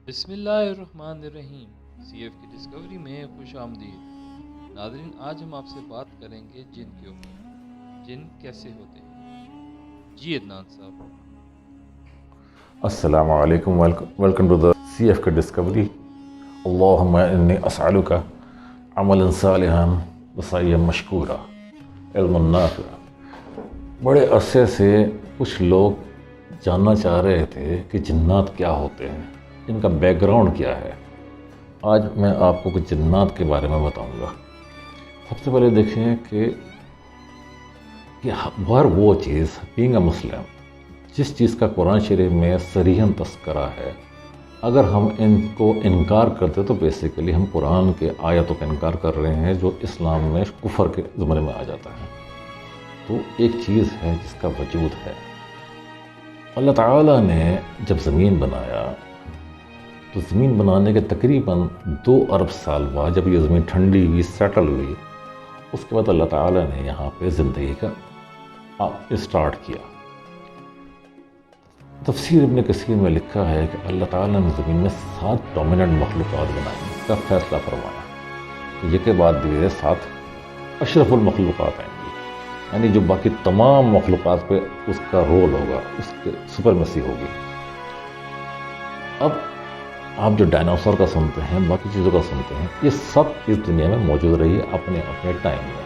بسم اللہ الرحمن الرحیم۔ سی ایف کی ڈسکوری میں خوش آمدید ناظرین۔ آج ہم آپ سے بات کریں گے جن کے اوپر، جن کیسے ہوتے ہیں۔ جی عدنان صاحب۔ السلام علیکم، welcome to the C F کا ڈسکوری۔ اللہم انی اسألک عملا صالحا وسعیا مشکورا علما نافعا۔ بڑے عرصے سے کچھ لوگ جاننا چاہ رہے تھے کہ جنات کیا ہوتے ہیں، ان کا بیک گراؤنڈ کیا ہے۔ آج میں آپ کو کچھ جنات کے بارے میں بتاؤں گا۔ سب سے پہلے دیکھیں کہ ہر وہ چیز، بینگ اے مسلم، جس چیز کا قرآن شریف میں صریحاً تذکرہ ہے، اگر ہم ان کو انکار کرتے تو بیسیکلی ہم قرآن کے آیتوں کا انکار کر رہے ہیں جو اسلام میں کفر کے زمرے میں آ جاتا ہے۔ تو ایک چیز ہے جس کا وجود ہے۔ اللہ تعالیٰ نے جب زمین بنایا تو زمین بنانے کے تقریباً 2 ارب سال بعد جب یہ زمین ٹھنڈی ہوئی، سیٹل ہوئی، اس کے بعد اللہ تعالیٰ نے یہاں پہ زندگی کا اسٹارٹ کیا۔ تفسیر ابن کثیر میں لکھا ہے کہ اللہ تعالیٰ نے زمین میں 7 ڈومیننٹ مخلوقات بنائی، اس کا فیصلہ فرمایا کہ یہ کے بعد دھیرے 7 اشرف المخلوقات آئیں گی، یعنی جو باقی تمام مخلوقات پہ اس کا رول ہوگا، اس کے سپرمیسی ہوگی۔ اب آپ جو ڈائناسور کا سنتے ہیں، باقی چیزوں کا سنتے ہیں، یہ سب اس دنیا میں موجود رہی ہے اپنے اپنے ٹائم میں۔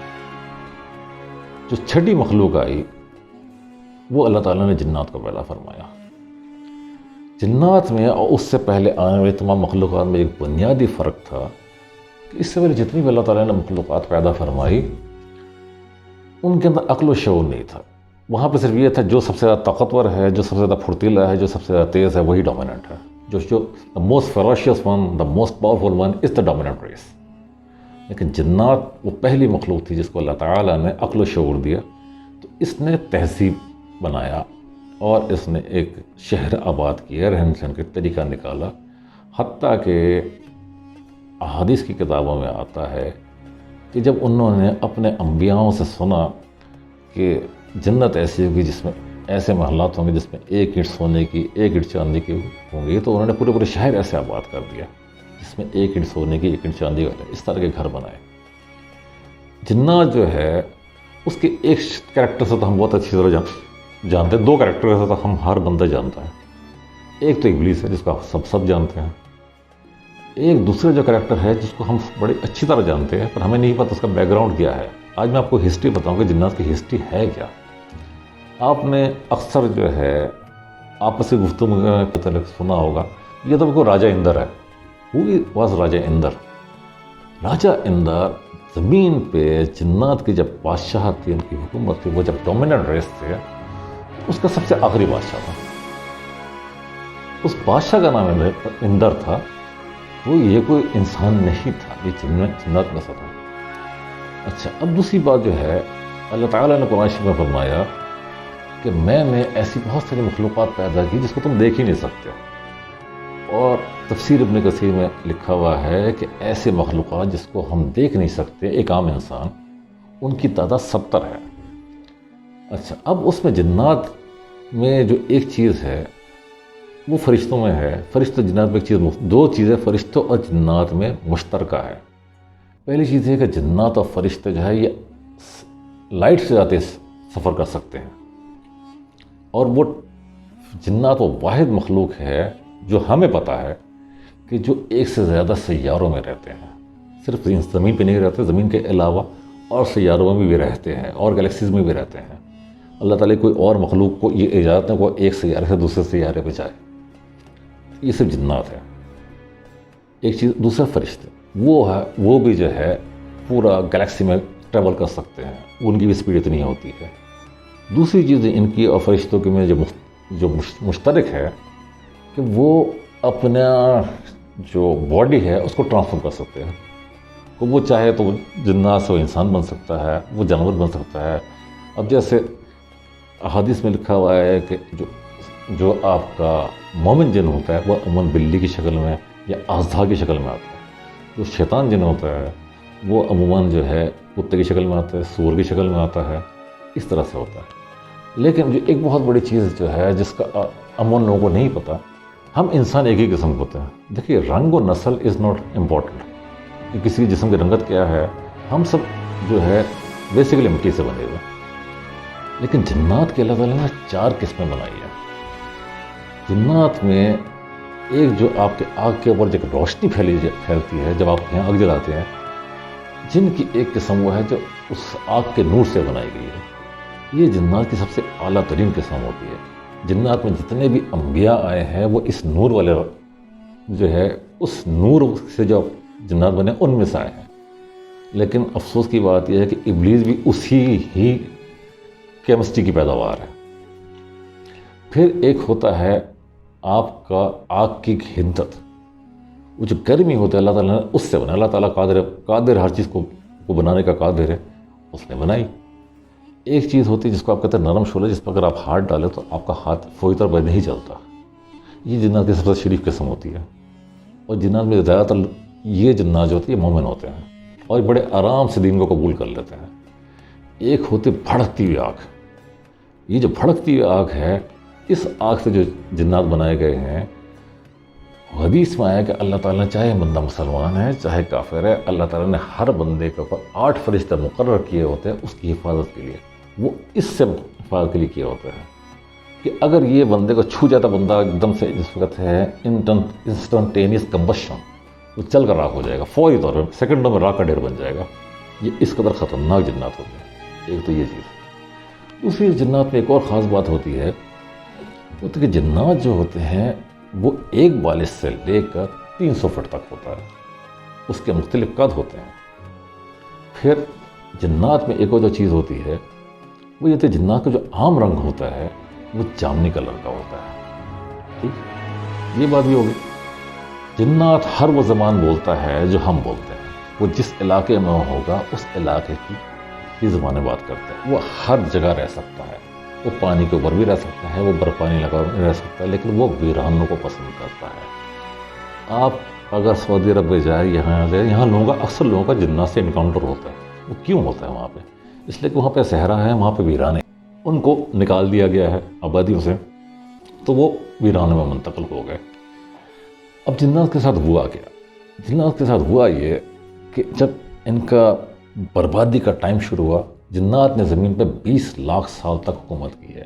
جو چھٹی مخلوق آئی وہ اللہ تعالیٰ نے جنات کو پیدا فرمایا۔ جنات میں اور اس سے پہلے آنے والے تمام مخلوقات میں ایک بنیادی فرق تھا کہ اس سے پہلے جتنی بھی اللہ تعالیٰ نے مخلوقات پیدا فرمائی ان کے اندر عقل و شعور نہیں تھا۔ وہاں پہ صرف یہ تھا جو سب سے زیادہ طاقتور ہے، جو سب سے زیادہ پھرتیلا ہے، جو سب سے زیادہ تیز ہے، وہی ڈومیننٹ ہے۔ جو the most ferocious one, the most powerful one is the dominant race. لیکن جنات وہ پہلی مخلوق تھی جس کو اللہ تعالیٰ نے عقل و شعور دیا، تو اس نے تہذیب بنایا اور اس نے ایک شہر آباد کیا، رہن سہن کا طریقہ نکالا۔ حتیٰ کہ احادیث کی کتابوں میں آتا ہے کہ جب انہوں نے اپنے انبیاؤں سے سنا کہ جنت ایسی ہوگی جس میں ایسے محلات ہوں گے جس میں 1 اینٹ سونے کی 1 اینٹ چاندی کی ہوں گی، تو انہوں نے پورے شہر ایسے آباد کر دیا جس میں 1 اینٹ سونے کی 1 اینٹ چاندی والے اس طرح کے گھر بنائے۔ جنات جو ہے اس کے ایک کریکٹر سے تو ہم بہت اچھی طرح جانتے ہیں، 2 کریکٹر سے تو ہم ہر بندہ جانتا ہے۔ ایک تو ابلیس ہے جس کو سب جانتے ہیں، ایک دوسرا جو کریکٹر ہے جس کو ہم بڑی اچھی طرح جانتے ہیں پر ہمیں نہیں پتہ اس کا بیک گراؤنڈ کیا ہے۔ آج میں آپ کو ہسٹری بتاؤں گا جنات کی ہسٹری ہے کیا۔ آپ نے اکثر جو ہے آپس کی گفتگو میں سنا ہوگا یہ تو کوئی راجہ اندر ہے، وہ واز راجہ اندر۔ راجہ اندر زمین پہ جنات کی جب بادشاہ تھی، ان کی حکومت تھی، وہ جب ڈومیننٹ ریس تھے، اس کا سب سے آخری بادشاہ تھا۔ اس بادشاہ کا نام اندر تھا، وہ یہ کوئی انسان نہیں تھا، یہ جنات میں سے تھا۔ اچھا، اب دوسری بات جو ہے اللہ تعالیٰ نے قرآن شریف میں فرمایا کہ میں نے ایسی بہت ساری مخلوقات پیدا کی جس کو تم دیکھ ہی نہیں سکتے، اور تفسیر ابن کثیر میں لکھا ہوا ہے کہ ایسے مخلوقات جس کو ہم دیکھ نہیں سکتے، ایک عام انسان، ان کی تعداد 70 ہے۔ اچھا، اب اس میں جنات میں جو ایک چیز ہے وہ فرشتوں میں ہے۔ فرشتوں جنات میں ایک چیز، 2 چیزیں فرشتوں اور جنات میں مشترکہ ہے۔ پہلی چیز ہے کہ جنات اور فرشتے جو ہے یہ لائٹ سے زیادہ سفر کر سکتے ہیں، اور وہ جنات وہ واحد مخلوق ہے جو ہمیں پتہ ہے کہ جو 1 سے زیادہ سیاروں میں رہتے ہیں، صرف زمین پہ نہیں رہتے، زمین کے علاوہ اور سیاروں میں بھی رہتے ہیں اور گلیکسیز میں بھی رہتے ہیں۔ اللہ تعالیٰ کوئی اور مخلوق کو یہ اجازت ہے کہ وہ ایک سیارے سے دوسرے سیارے پہ جائے، یہ صرف جنات ہے۔ ایک چیز دوسرا فرشتے، وہ بھی جو ہے پورا گلیکسی میں ٹریول کر سکتے ہیں، ان کی بھی سپیڈ اتنی ہوتی ہے۔ دوسری چیز ان کی اور فرشتوں کی میں جو مشترک ہے کہ وہ اپنا جو باڈی ہے اس کو ٹرانسفارم کر سکتے ہیں، کہ وہ چاہے تو جنات سے وہ انسان بن سکتا ہے، وہ جانور بن سکتا ہے۔ اب جیسے احادیث میں لکھا ہوا ہے کہ جو آپ کا مومن جن ہوتا ہے وہ عموماً بلی کی شکل میں یا اژدھا کی شکل میں آتا ہے، جو شیطان جن ہوتا ہے وہ عموماً جو ہے کتے کی شکل میں آتا ہے، سور کی شکل میں آتا ہے، اس طرح سے ہوتا ہے۔ لیکن جو ایک بہت بڑی چیز جو ہے جس کا عموماً لوگوں کو نہیں پتہ، ہم انسان ایک ہی قسم کے ہوتے ہیں. دیکھیے رنگ و نسل از ناٹ امپورٹنٹ کہ کسی جسم کی رنگت کیا ہے. ہم سب جو ہے بیسیکلی مٹی سے بنے ہوئے. لیکن جنات کے اللہ تعالیٰ نے 4 قسمیں بنائی ہیں. جنات میں ایک جو آپ کے آگ کے اوپر جو روشنی پھیلتی ہے جب آپ یہاں آگ جلاتے ہیں، جن کی ایک قسم وہ ہے جو اس آگ کے نور سے بنائی گئی ہے. یہ جنات کی سب سے اعلیٰ ترین قسم ہوتی ہے. جنات میں جتنے بھی انبیاء آئے ہیں وہ اس نور والے جو ہے اس نور سے جو جنات بنے ان میں سے آئے ہیں. لیکن افسوس کی بات یہ ہے کہ ابلیس بھی اسی ہی کیمسٹری کی پیداوار ہے. پھر ایک ہوتا ہے آپ کا آگ کی حدت، وہ جو گرمی ہوتا ہے اللہ تعالیٰ نے اس سے بنا. اللہ تعالیٰ قادر ہر چیز کو بنانے کا قادر ہے، اس نے بنائی. ایک چیز ہوتی ہے جس کو آپ کہتے ہیں نرم شعلہ، جس پر اگر آپ ہاتھ ڈالیں تو آپ کا ہاتھ فوری طور پر نہیں چلتا. یہ جنات کی سب سے شریف قسم ہوتی ہے. اور جنات میں زیادہ تر یہ جنات جو ہوتی ہے مومن ہوتے ہیں اور بڑے آرام سے دین کو قبول کر لیتے ہیں. ایک ہوتی بھڑکتی ہوئی آگ. یہ جو بھڑکتی ہوئی آگ ہے، اس آگ سے جو جنات بنائے گئے ہیں، حدیث میں آیا کہ اللہ تعالیٰ نے چاہے بندہ مسلمان ہے چاہے کافر ہے، اللہ تعالیٰ نے ہر بندے کے اوپر 8 فرشتے مقرر کیے ہوتے ہیں اس کی حفاظت کے لیے. وہ اس سے حفاظت کے لیے کیے ہوتے ہیں کہ اگر یہ بندے کو چھو جاتا بندہ ایک دم سے، جس وقت ہے انسٹنٹینیس کمبشن، وہ چل کر راکھ ہو جائے گا فوری طور پر، سیکنڈوں میں راکھ کا ڈھیر بن جائے گا. یہ اس قدر خطرناک جنات ہوتے ہیں. ایک تو یہ چیز. دوسری جنات میں ایک اور خاص بات ہوتی ہے، وہ تو کہ جنات جو ہوتے ہیں وہ ایک بالش سے لے کر 300 فٹ تک ہوتا ہے. اس کے مختلف قد ہوتے ہیں. پھر جنات میں ایک اور جو چیز ہوتی ہے وہ یہ کہ جنات کا جو عام رنگ ہوتا ہے وہ جامنی کلر کا ہوتا ہے. ٹھیک، یہ بات بھی ہوگی. جنات ہر وہ زبان بولتا ہے جو ہم بولتے ہیں. وہ جس علاقے میں ہوگا اس علاقے کی ہی زبانیں بات کرتے ہیں. وہ ہر جگہ رہ سکتا ہے. وہ پانی کے اوپر بھی رہ سکتا ہے، وہ برف پانی لگا رہ سکتا ہے، لیکن وہ ویرانوں کو پسند کرتا ہے. آپ اگر سعودی عرب میں جائیں، یہاں لوگوں کا اکثر لوگوں کا جنات سے انکاؤنٹر ہوتا ہے. وہ کیوں ہوتا ہے وہاں پہ؟ اس لیے کہ وہاں پہ صحرا ہے، وہاں پہ ویرانے، ان کو نکال دیا گیا ہے آبادیوں سے، تو وہ ویرانوں میں منتقل ہو گئے. اب جنات کے ساتھ ہوا کیا؟ جنات کے ساتھ ہوا یہ کہ جب ان کا بربادی کا ٹائم شروع ہوا، جنات نے زمین پہ 20 لاکھ سال تک حکومت کی ہے.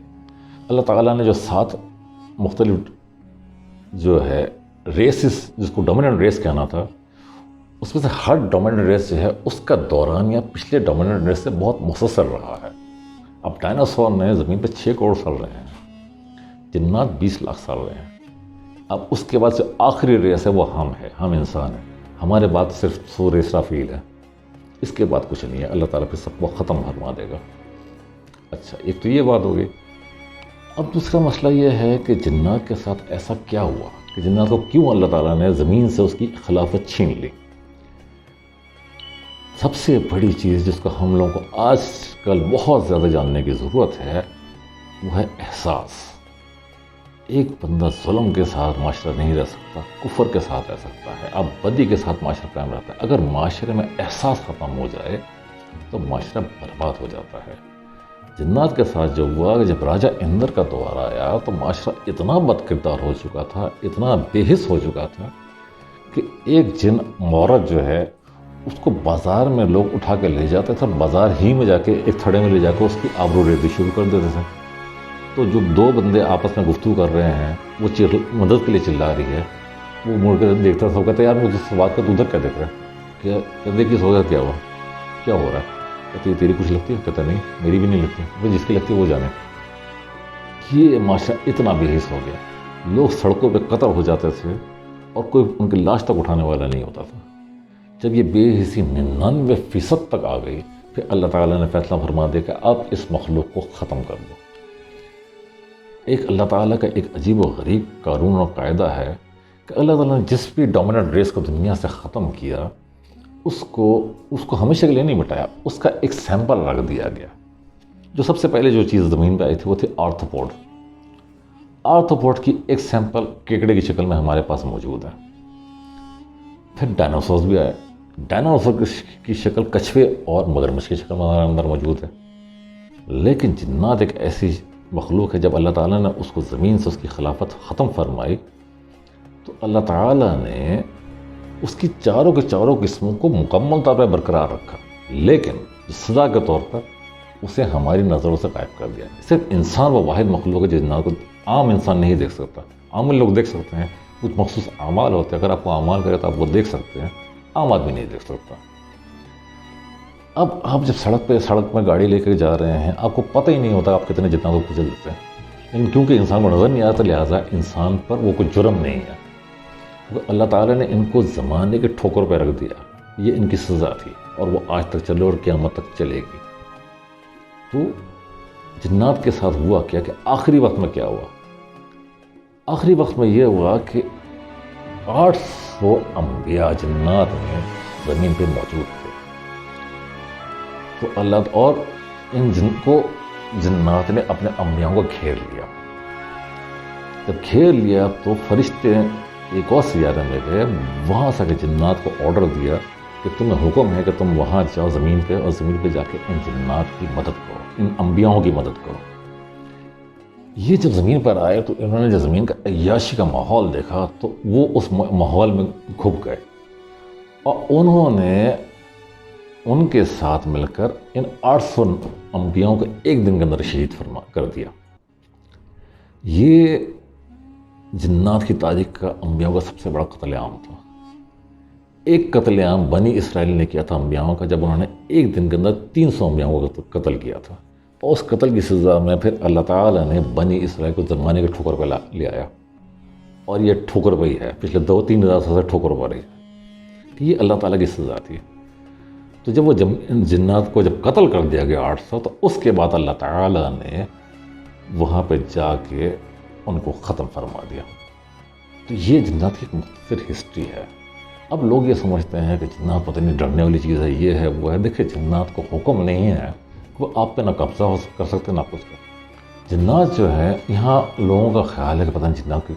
اللہ تعالیٰ نے جو 7 مختلف جو ہے ریسز، جس کو ڈومیننٹ ریس کہنا تھا، اس میں سے ہر ڈومیننٹ ریس جو ہے اس کا دورانیہ پچھلے ڈومیننٹ ریس سے بہت مسلسل رہا ہے. اب ڈائناسور نے زمین پہ 6 کروڑ سال رہے ہیں، جنات 20 لاکھ سال رہے ہیں. اب اس کے بعد جو آخری ریس ہے وہ ہم انسان ہیں. ہمارے بعد صرف سور اسرافیل ہے، اس کے بعد کچھ نہیں ہے. اللہ تعالیٰ پھر سب کو ختم فرما دے گا. اچھا، ایک تو یہ بات ہوگی. اب دوسرا مسئلہ یہ ہے کہ جنات کے ساتھ ایسا کیا ہوا کہ جنات کو کیوں اللہ تعالیٰ نے زمین سے اس کی خلافت چھین لی؟ سب سے بڑی چیز جس کو ہم لوگوں کو آج کل بہت زیادہ جاننے کی ضرورت ہے وہ ہے احساس. ایک بندہ ظلم کے ساتھ معاشرہ نہیں رہ سکتا، کفر کے ساتھ رہ سکتا ہے، اب بدی کے ساتھ معاشرہ قائم رہتا ہے. اگر معاشرے میں احساس ختم ہو جائے تو معاشرہ برباد ہو جاتا ہے. جنات کے ساتھ جو ہوا کہ جب راجہ اندر کا دور آیا تو معاشرہ اتنا بد کردار ہو چکا تھا، اتنا بے حس ہو چکا تھا کہ ایک جن عورت جو ہے اس کو بازار میں لوگ اٹھا کے لے جاتے تھے، بازار ہی میں جا کے ایک تھڑے میں لے جا کے اس کی آبرو ریزی شروع کر دیتے تھے. تو جو 2 بندے آپس میں گفتگو کر رہے ہیں، وہ مدد کے لیے چلا رہی ہے، وہ مڑ کے دیکھتا تھا، وہ کہتا ہے یار مجھے سے بات کر، تو ادھر کیا دیکھ رہا ہے؟ کیا دیکھ کس ہوگا، کیا ہوا، کیا ہو رہا ہے؟ کہتے تیری کچھ لگتی ہے؟ کہتا نہیں میری بھی نہیں لگتی. بھائی جس کی لگتی ہے وہ جانے. یہ معاشرہ اتنا بے حس ہو گیا، لوگ سڑکوں پہ قتل ہو جاتے تھے اور کوئی ان کی لاش تک اٹھانے والا نہیں ہوتا تھا. جب یہ بے حسی 99% تک آ گئی، پھر اللہ تعالیٰ نے فیصلہ فرما دیا کہ اب اس مخلوق کو ختم کر دو. ایک اللہ تعالیٰ کا ایک عجیب و غریب قانون اور قاعدہ ہے کہ اللہ تعالیٰ نے جس بھی ڈومیننٹ ریس کو دنیا سے ختم کیا، اس کو ہمیشہ کے لیے نہیں مٹایا، اس کا ایک سیمپل رکھ دیا گیا. جو سب سے پہلے جو چیز زمین پہ آئی تھی وہ تھی آرتھوپوڈ. آرتھوپوڈ کی ایک سیمپل کیکڑے کی شکل میں ہمارے پاس موجود ہے. پھر ڈائناسورز بھی آئے. ڈائناسور کی شکل کچھوے اور مگرمچھ کی شکل میں ہمارے اندر موجود ہے. لیکن جنات ایک ایسی مخلوق ہے، جب اللہ تعالیٰ نے اس کو زمین سے اس کی خلافت ختم فرمائی تو اللہ تعالیٰ نے اس کی چاروں کے چاروں قسموں کو مکمل طور پر برقرار رکھا، لیکن سزا کے طور پر اسے ہماری نظروں سے غائب کر دیا۔ صرف انسان وہ واحد مخلوق ہے جو جنات کو عام انسان نہیں دیکھ سکتا۔ عام لوگ دیکھ سکتے ہیں، کچھ مخصوص اعمال ہوتے ہیں، اگر آپ کو اعمال کرے تو آپ وہ دیکھ سکتے ہیں، عام آدمی نہیں دیکھ سکتا۔ اب آپ جب سڑک میں گاڑی لے کے جا رہے ہیں، آپ کو پتہ ہی نہیں ہوتا آپ کتنے جنات کو کچل دیتے ہیں، لیکن کیونکہ انسان کو نظر نہیں آتا لہٰذا انسان پر وہ کوئی جرم نہیں ہے۔ اللہ تعالیٰ نے ان کو زمانے کے ٹھوکر پہ رکھ دیا، یہ ان کی سزا تھی اور وہ آج تک چلے اور قیامت تک چلے گی۔ تو جنات کے ساتھ ہوا کیا کہ آخری وقت میں کیا ہوا؟ آخری وقت میں یہ ہوا کہ 800 انبیاء جنات میں زمین پہ موجود تھے۔ تو اللہ اور ان جنات نے اپنے انبیاء کو گھیر لیا۔ جب گھیر لیا تو فرشتے ایک اور سیارے میں گئے، وہاں سے جنات کو آرڈر دیا کہ تمہیں حکم ہے کہ تم وہاں جاؤ زمین پہ، اور زمین پہ جا کے ان جنات کی مدد کرو، ان انبیاؤں کی مدد کرو۔ یہ جب زمین پر آئے تو انہوں نے جب زمین کا عیاشی کا ماحول دیکھا تو وہ اس ماحول میں گھپ گئے، اور انہوں نے ان کے ساتھ مل کر ان 800 انبیاؤں کو ایک دن کے اندر شہید فرما کر دیا۔ یہ جنات کی تاریخ کا انبیاؤں کا سب سے بڑا قتل عام تھا۔ ایک قتل عام بنی اسرائیل نے کیا تھا انبیاؤں کا، جب انہوں نے ایک دن کے اندر 300 انبیاؤں کو قتل کیا تھا، اور اس قتل کی سزا میں پھر اللہ تعالیٰ نے بنی اسرائیل کو زمانے کے ٹھوکر پہ لے آیا، اور یہ ٹھوکر پہ ہی ہے، پچھلے 2-3 ہزار سال سے ٹھوکر پہ رہی ہے۔ یہ اللہ تعالیٰ کی سزا تھی۔ تو جب وہ جنات کو جب قتل کر دیا گیا 800، تو اس کے بعد اللہ تعالیٰ نے وہاں پہ جا کے ان کو ختم فرما دیا۔ تو یہ جنات کی ایک مختصر ہسٹری ہے۔ اب لوگ یہ سمجھتے ہیں کہ جنات پتہ نہیں ڈرنے والی چیز ہے، یہ ہے وہ ہے۔ دیکھیں، جنات کو حکم نہیں ہے، وہ آپ پہ نہ قبضہ کر سکتے نہ کچھ کر۔ جنات جو ہے، یہاں لوگوں کا خیال ہے کہ پتہ نہیں جنات کے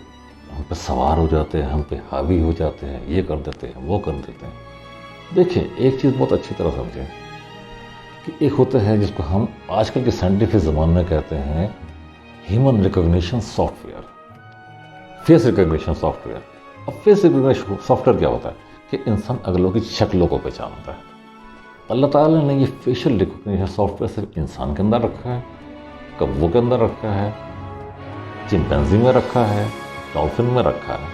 ہم پہ سوار ہو جاتے ہیں، ہم پہ حاوی ہو جاتے ہیں، یہ کر دیتے ہیں، وہ کر دیتے ہیں۔ دیکھیں، ایک چیز بہت اچھی طرح سمجھیں کہ ایک ہوتا ہے جس کو ہم آج کل کے سائنٹیفک زبان میں کہتے ہیں human recognition software, face recognition software. اب فیس ریکگنیشن سافٹ ویئر کیا ہوتا ہے کہ انسان اگلوں کی شکلوں کو پہچانتا ہے۔ اللہ تعالیٰ نے یہ فیشل ریکگنیشن سافٹ ویئر صرف انسان کے اندر رکھا ہے، کبووں کے اندر رکھا ہے، چمپینزی میں رکھا ہے، ڈالفن میں رکھا ہے،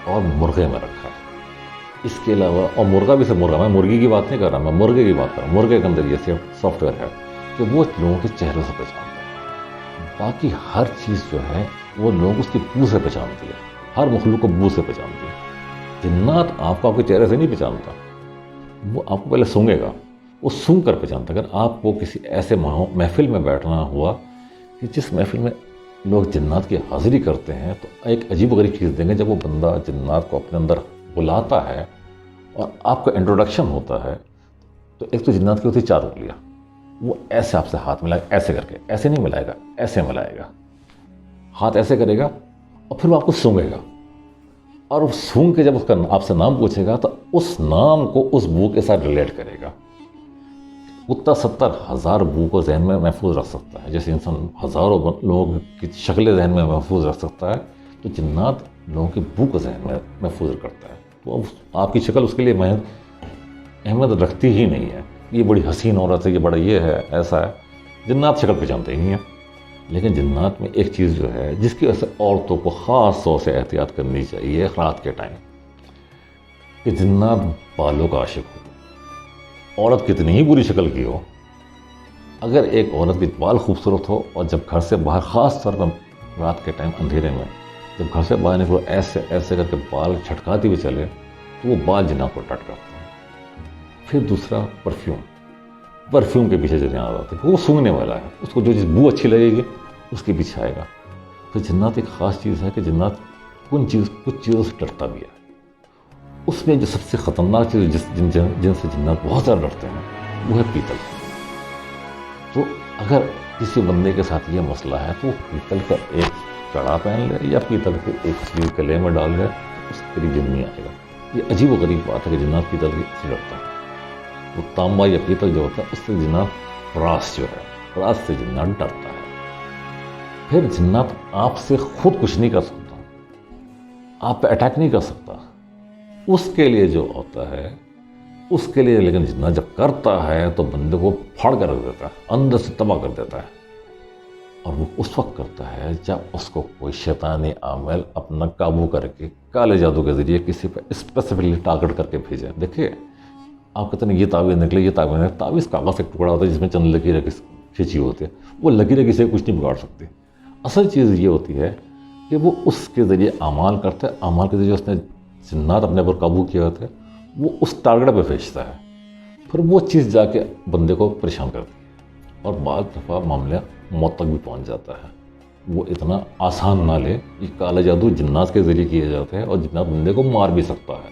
اور مرغے میں رکھا ہے۔ اس کے علاوہ، اور مرغا بھی سے مرغا، میں مرغی کی بات نہیں کر رہا، میں مرغے کی بات کر رہا ہوں۔ مرغے کے اندر یہ صرف سافٹ ویئر ہے کہ وہ لوگوں کے چہرے سے پہچانتا ہے۔ باقی ہر چیز جو ہے وہ لوگ اس کی بو سے پہچانتی ہے، ہر مخلوق کو بو سے پہچانتی ہے۔ جنات آپ کو آپ کے چہرے سے نہیں پہچانتا، وہ آپ کو پہلے سونگے گا، وہ سونگ کر پہچانتا ہے۔ اگر آپ کو کسی ایسے محفل میں بیٹھنا ہوا کہ جس محفل میں لوگ جنات کی حاضری کرتے ہیں، تو ایک عجیب و غریب چیز دیں گے جب وہ بندہ جنات کو اپنے اندر بلاتا ہے اور آپ کا انٹروڈکشن ہوتا ہے، تو ایک تو جنات کی ہوتی 4 انگلیاں، وہ ایسے آپ سے ہاتھ ملائے گا، ایسے کر کے، ایسے نہیں ملائے گا، ایسے ملائے گا، ہاتھ ایسے کرے گا، اور پھر وہ آپ کو سونگے گا، اور وہ سونگ کے جب اس کا آپ سے نام پوچھے گا تو اس نام کو اس بو کے ساتھ ریلیٹ کرے گا۔ اتنا 70,000 بو کو ذہن میں محفوظ رکھ سکتا ہے، جیسے انسان ہزاروں لوگوں کی شکلیں ذہن میں محفوظ رکھ سکتا ہے، تو جنات لوگوں کی بو کو ذہن میں محفوظ کرتا ہے۔ تو آپ کی شکل اس کے لیے اہمیت رکھتی ہی نہیں ہے، یہ بڑی حسین عورت ہے، یہ بڑا یہ ہے، ایسا ہے، جنات شکل پہچانتے ہی نہیں ہیں۔ لیکن جنات میں ایک چیز جو ہے جس کی وجہ سے عورتوں کو خاص طور سے احتیاط کرنی چاہیے رات کے ٹائم، کہ جنات بالوں کا عاشق ہو۔ عورت کتنی ہی بری شکل کی ہو، اگر ایک عورت کی بال خوبصورت ہو اور جب گھر سے باہر، خاص طور پر رات کے ٹائم اندھیرے میں جب گھر سے باہر نکلو، ایسے ایسے کر کے بال چھٹکاتی ہوئی چلے، تو وہ بال جنات کو اٹریکٹ کرتے ہیں۔ پھر دوسرا پرفیوم کے پیچھے جنات آتے ہیں، وہ سونگنے والا ہے، اس کو جو چیز بو اچھی لگے گی اس کے پیچھے آئے گا۔ تو جنات ایک خاص چیز ہے کہ جنات کچھ چیزوں سے ڈرتا بھی ہے۔ اس میں جو سب سے خطرناک چیز جن سے جنات بہت زیادہ ڈرتے ہیں وہ ہے پیتل۔ تو اگر کسی بندے کے ساتھ یہ مسئلہ ہے تو وہ پیتل کا ایک کڑا پہن لے یا پیتل کے ایک چیز گلے میں ڈال لے، اس کے قریب جن نہیں آئے گا۔ یہ عجیب و غریب بات ہے کہ جنات پیتل سے ڈرتا ہے۔ وہ تانبا یا پیتل جو ہوتا ہے اس سے جنات، راس جو ہے، راس سے جنات ڈرتا ہے۔ پھر جنات آپ سے خود کچھ نہیں کر سکتا، آپ پہ اٹیک نہیں کر سکتا. اس کے لیے جو ہوتا ہے اس کے لیے لیکن جتنا جب کرتا ہے تو بندے کو پھاڑ کر رکھ دیتا ہے, اندر سے تباہ کر دیتا ہے. اور وہ اس وقت کرتا ہے جب اس کو کوئی شیطانی عامل اپنا قابو کر کے کالے جادو کے ذریعے کسی پہ اسپیسیفکلی ٹارگٹ کر کے بھیجے. دیکھیے آپ کہتے ہیں یہ تعویذ نکلے, یہ تعویذ نکلے. تعویذ کاغذ کا ٹکڑا ہوتا ہے جس میں چند لکیریں کھینچی ہوتی ہے. وہ لکیریں کسی کو کچھ نہیں بگاڑ سکتی. اصل چیز یہ ہوتی ہے کہ وہ اس کے ذریعے اعمال کرتا ہے, اعمال کے ذریعے اس نے جنات اپنے پر قابو کیا ہوتا ہے, وہ اس ٹارگٹ پہ بھیجتا ہے. پھر وہ چیز جا کے بندے کو پریشان کرتی ہے اور بعض دفعہ معاملہ موت تک بھی پہنچ جاتا ہے. وہ اتنا آسان نہ لے. یہ کالا جادو جنات کے ذریعے کیا جاتا ہے اور جنات بندے کو مار بھی سکتا ہے.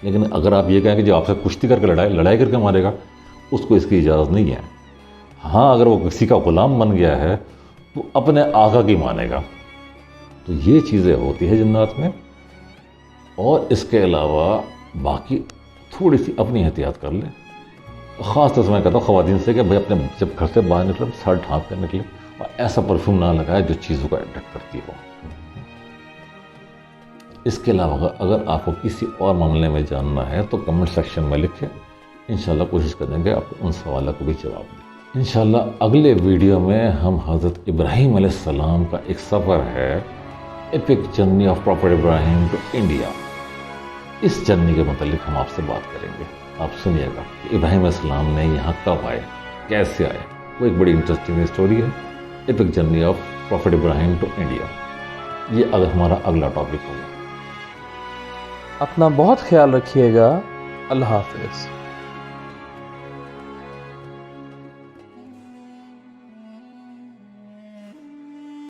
لیکن اگر آپ یہ کہیں کہ جو آپ سے کشتی کر کے لڑائی کر کے مارے گا, اس کو اس کی اجازت نہیں ہے. ہاں اگر وہ کسی کا غلام بن گیا ہے تو اپنے آقا کی مانے گا. تو یہ چیزیں ہوتی ہیں جنات میں. اور اس کے علاوہ باقی تھوڑی سی اپنی احتیاط کر لیں. خاص طور سے میں کہتا ہوں خواتین سے کہ بھائی اپنے جب گھر سے باہر نکلے سر ڈھانپ کر نکلے اور ایسا پرفیوم نہ لگائے جو چیزوں کو اٹریکٹ کرتی ہو. اس کے علاوہ اگر آپ کو کسی اور معاملے میں جاننا ہے تو کمنٹ سیکشن میں لکھیں. انشاءاللہ کوشش کریں گے آپ ان سوالوں کو بھی جواب دیں. انشاءاللہ اگلے ویڈیو میں ہم حضرت ابراہیم علیہ السلام کا ایک سفر ہے, epic journey of Prophet Ibrahim to India. اس جرنی کے متعلق ہم آپ سے بات کریں گے. آپ سنیے گا کہ ابراہیم علیہ السلام نے یہاں کب آئے, کیسے آئے. وہ ایک بڑی انٹرسٹنگ اسٹوری ہے, epic journey of Prophet Ibrahim to India. یہ اگر ہمارا اگلا ٹاپک ہوگا. اپنا بہت خیال رکھیے گا. اللہ حافظ.